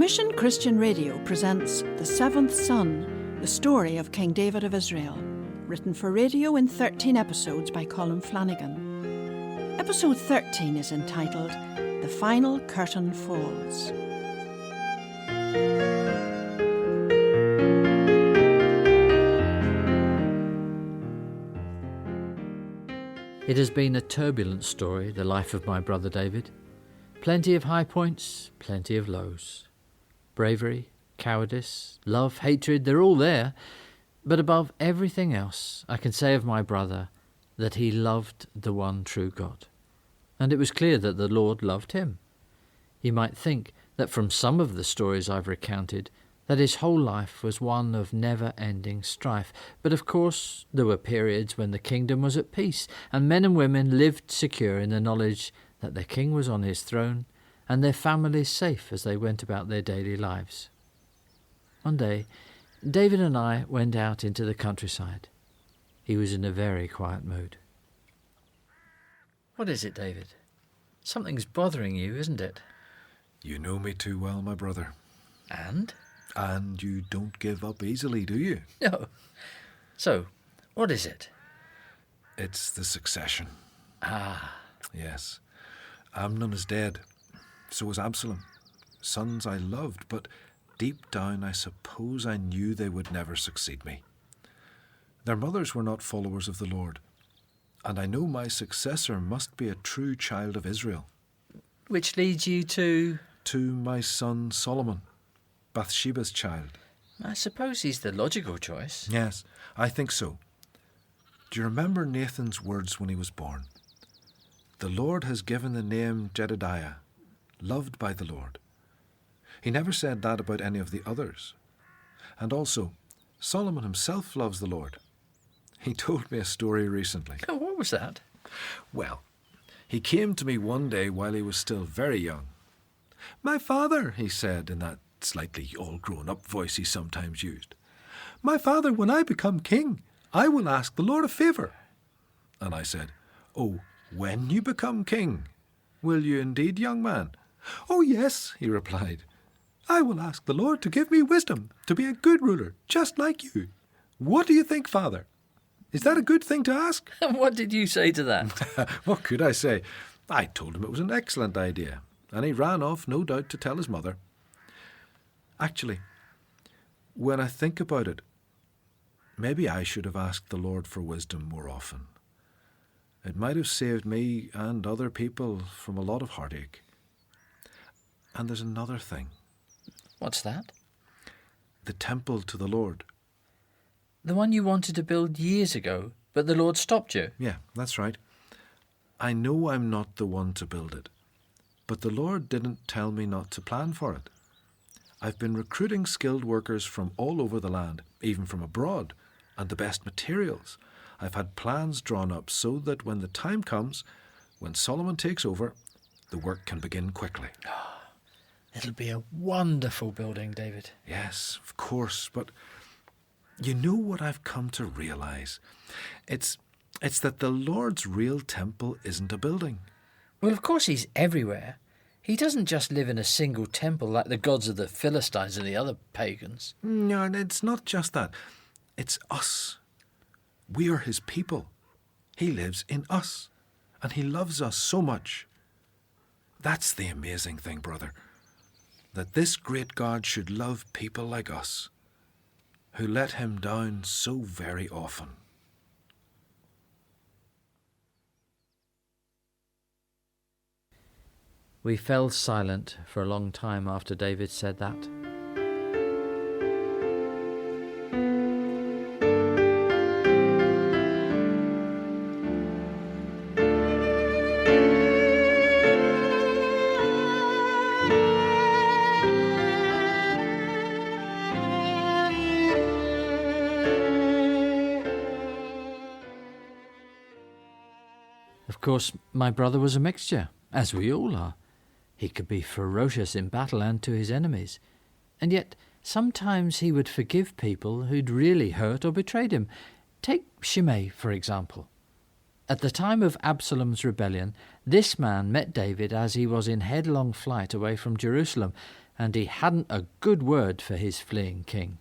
Mission Christian Radio presents The Seventh Son, the story of King David of Israel, written for radio in 13 episodes by Colm Flanagan. Episode 13 is entitled The Final Curtain Falls. It has been a turbulent story, the life of my brother David. Plenty of high points, plenty of lows. Bravery, cowardice, love, hatred, they're all there. But above everything else, I can say of my brother that he loved the one true God. And it was clear that the Lord loved him. You might think that from some of the stories I've recounted, that his whole life was one of never-ending strife. But of course, there were periods when the kingdom was at peace, and men and women lived secure in the knowledge that their king was on his throne, and their families safe as they went about their daily lives. One day, David and I went out into the countryside. He was in a very quiet mood. What is it, David? Something's bothering you, isn't it? You know me too well, my brother. And? And you don't give up easily, do you? No. So, what is it? It's the succession. Ah. Yes. Amnon is dead. So is Absalom. Sons I loved, but deep down I suppose I knew they would never succeed me. Their mothers were not followers of the Lord, and I know my successor must be a true child of Israel. Which leads you to? To my son Solomon, Bathsheba's child. I suppose he's the logical choice. Yes, I think so. Do you remember Nathan's words when he was born? The Lord has given the name Jedediah, loved by the Lord. He never said that about any of the others. And also, Solomon himself loves the Lord. He told me a story recently. Oh, what was that? Well, he came to me one day while he was still very young. "My father," he said in that slightly all-grown-up voice he sometimes used, "my father, when I become king, I will ask the Lord a favour." And I said, "Oh, when you become king, will you indeed, young man?" "Oh, yes," he replied. "I will ask the Lord to give me wisdom, to be a good ruler, just like you. What do you think, Father? Is that a good thing to ask?" And what did you say to that? What could I say? I told him it was an excellent idea, and he ran off, no doubt, to tell his mother. Actually, when I think about it, maybe I should have asked the Lord for wisdom more often. It might have saved me and other people from a lot of heartache. And there's another thing. What's that? The temple to the Lord. The one you wanted to build years ago, but the Lord stopped you? Yeah, that's right. I know I'm not the one to build it, but the Lord didn't tell me not to plan for it. I've been recruiting skilled workers from all over the land, even from abroad, and the best materials. I've had plans drawn up so that when the time comes, when Solomon takes over, the work can begin quickly. It'll be a wonderful building, David. Yes, of course, but you know what I've come to realise? It's that the Lord's real temple isn't a building. Well, of course he's everywhere. He doesn't just live in a single temple like the gods of the Philistines and the other pagans. No, it's not just that. It's us. We are his people. He lives in us, and he loves us so much. That's the amazing thing, brother, that this great God should love people like us, who let him down so very often. We fell silent for a long time after David said that. Of course, my brother was a mixture, as we all are. He could be ferocious in battle and to his enemies, and yet sometimes he would forgive people who'd really hurt or betrayed him. Take Shimei, for example. At the time of Absalom's rebellion, this man met David as he was in headlong flight away from Jerusalem, and he hadn't a good word for his fleeing king.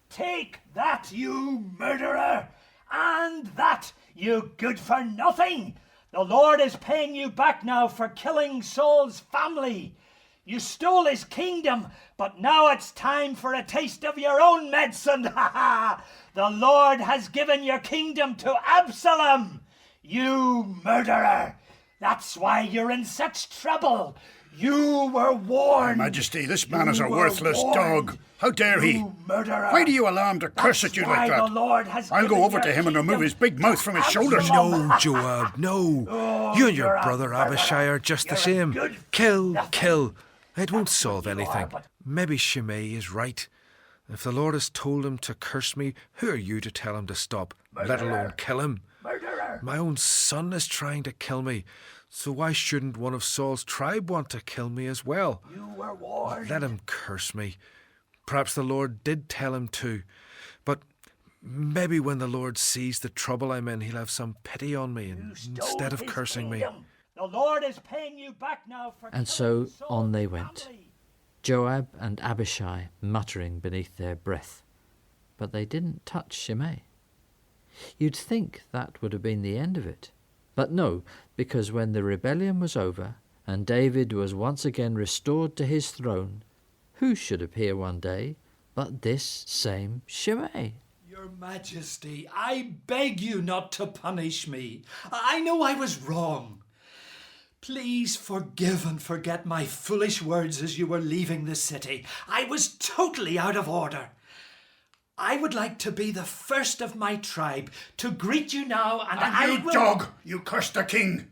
Take that, you murderer, and that, you good-for-nothing! The Lord is paying you back now for killing Saul's family. You stole his kingdom, but now it's time for a taste of your own medicine. Ha ha! The Lord has given your kingdom to Absalom. You murderer! That's why you're in such trouble. You were warned. Your Majesty, this man is a worthless dog. How dare he? Murderer. Why do you allow him to curse at you like that? I'll go over to him and remove his big mouth from his shoulders. No, Joab, no. You and your brother Abishai are just the same. Kill. It won't solve anything. Maybe Shimei is right. If the Lord has told him to curse me, who are you to tell him to stop, let alone kill him? My own son is trying to kill me, so why shouldn't one of Saul's tribe want to kill me as well? You were warned. Let him curse me. Perhaps the Lord did tell him to, but maybe when the Lord sees the trouble I'm in, he'll have some pity on me instead of cursing me. The Lord is paying you back now for And so on they went, Joab and Abishai muttering beneath their breath. But they didn't touch Shimei. You'd think that would have been the end of it. But no, because when the rebellion was over and David was once again restored to his throne, who should appear one day but this same Shimei? Your Majesty, I beg you not to punish me. I know I was wrong. Please forgive and forget my foolish words as you were leaving the city. I was totally out of order. I would like to be the first of my tribe to greet you now, and you dog! You cursed the king!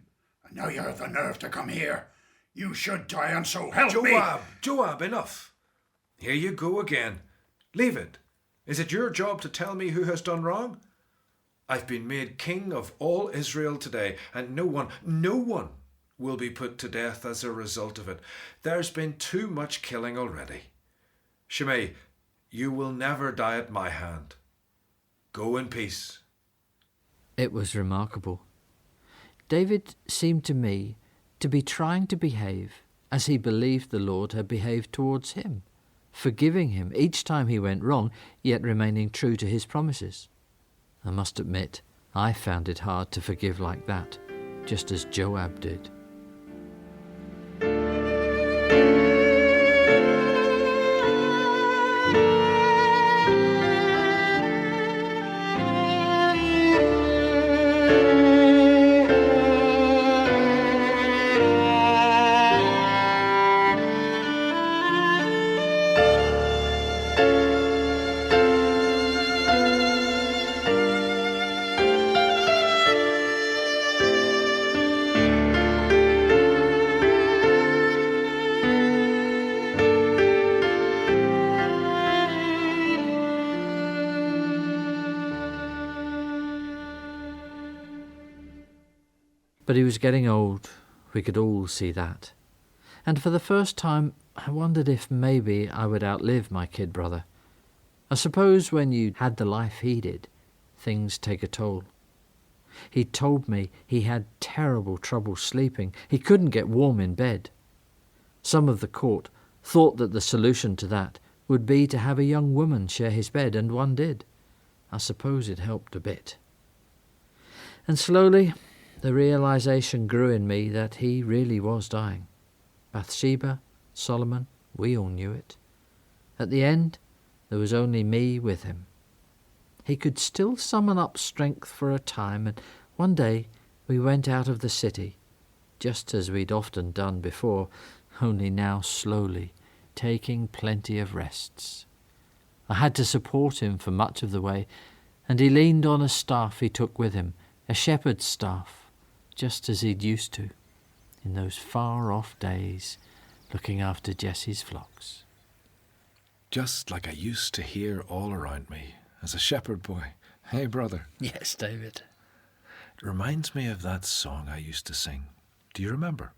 And now you have the nerve to come here. You should die, and so help me! Joab, enough. Here you go again. Leave it. Is it your job to tell me who has done wrong? I've been made king of all Israel today, and no one will be put to death as a result of it. There's been too much killing already. Shimei, you will never die at my hand. Go in peace. It was remarkable. David seemed to me to be trying to behave as he believed the Lord had behaved towards him, forgiving him each time he went wrong, yet remaining true to his promises. I must admit, I found it hard to forgive like that, just as Joab did. But he was getting old, we could all see that. And for the first time, I wondered if maybe I would outlive my kid brother. I suppose when you had the life he did, things take a toll. He told me he had terrible trouble sleeping. He couldn't get warm in bed. Some of the court thought that the solution to that would be to have a young woman share his bed, and one did. I suppose it helped a bit. And slowly, the realization grew in me that he really was dying. Bathsheba, Solomon, we all knew it. At the end, there was only me with him. He could still summon up strength for a time, and one day we went out of the city, just as we'd often done before, only now slowly, taking plenty of rests. I had to support him for much of the way, and he leaned on a staff he took with him, a shepherd's staff, just as he'd used to, in those far-off days, looking after Jesse's flocks. Just like I used to hear all around me as a shepherd boy. Hey, brother. Yes, David. It reminds me of that song I used to sing. Do you remember?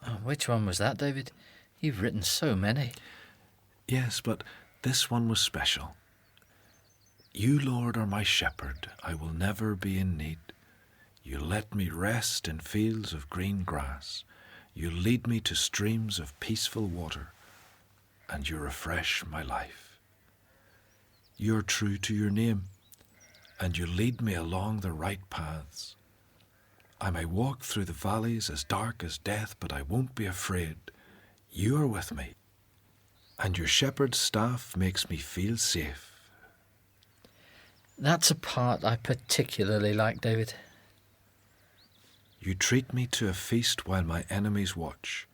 Oh, which one was that, David? You've written so many. Yes, but this one was special. You, Lord, are my shepherd. I will never be in need. You let me rest in fields of green grass. You lead me to streams of peaceful water. and you refresh my life. You're true to your name, and you lead me along the right paths. I may walk through the valleys as dark as death, but I won't be afraid. You are with me, and your shepherd's staff makes me feel safe. That's a part I particularly like, David. You treat me to a feast while my enemies watch.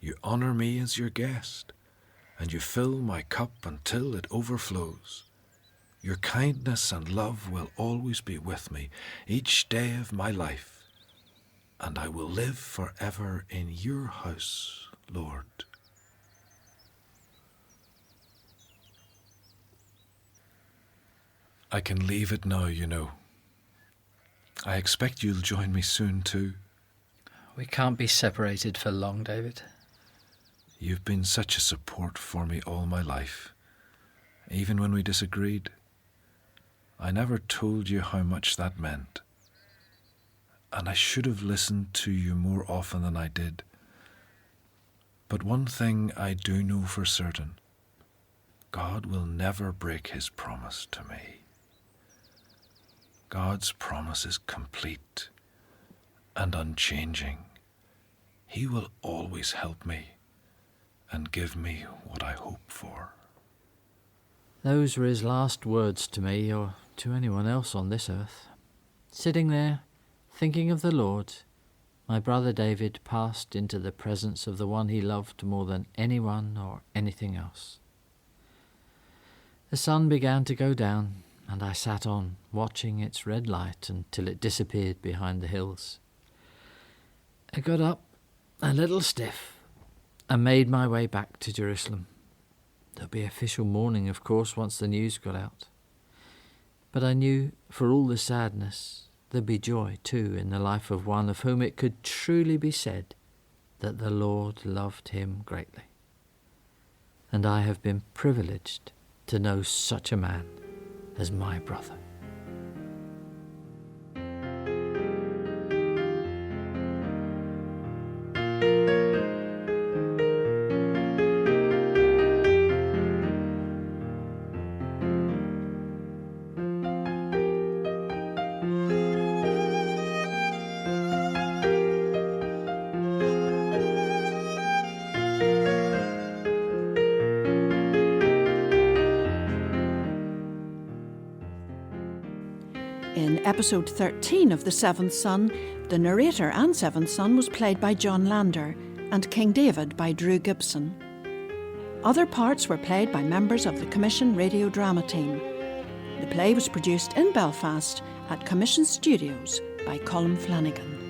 You honour me as your guest, and you fill my cup until it overflows. Your kindness and love will always be with me each day of my life, and I will live forever in your house, Lord. I can leave it now, you know. I expect you'll join me soon too. We can't be separated for long, David. You've been such a support for me all my life, even when we disagreed. I never told you how much that meant, and I should have listened to you more often than I did. But one thing I do know for certain, God will never break his promise to me. God's promise is complete and unchanging. He will always help me and give me what I hope for. Those were his last words to me, or to anyone else on this earth. Sitting there, thinking of the Lord, my brother David passed into the presence of the one he loved more than anyone or anything else. The sun began to go down, and I sat on, watching its red light until it disappeared behind the hills. I got up, a little stiff, and made my way back to Jerusalem. There'll be official mourning, of course, once the news got out. But I knew, for all the sadness, there'd be joy, too, in the life of one of whom it could truly be said that the Lord loved him greatly. And I have been privileged to know such a man as my brother. In episode 13 of The Seventh Son, the narrator and seventh son was played by John Lander and King David by Drew Gibson. Other parts were played by members of the Commission Radio Drama team. The play was produced in Belfast at Commission Studios by Colm Flanagan.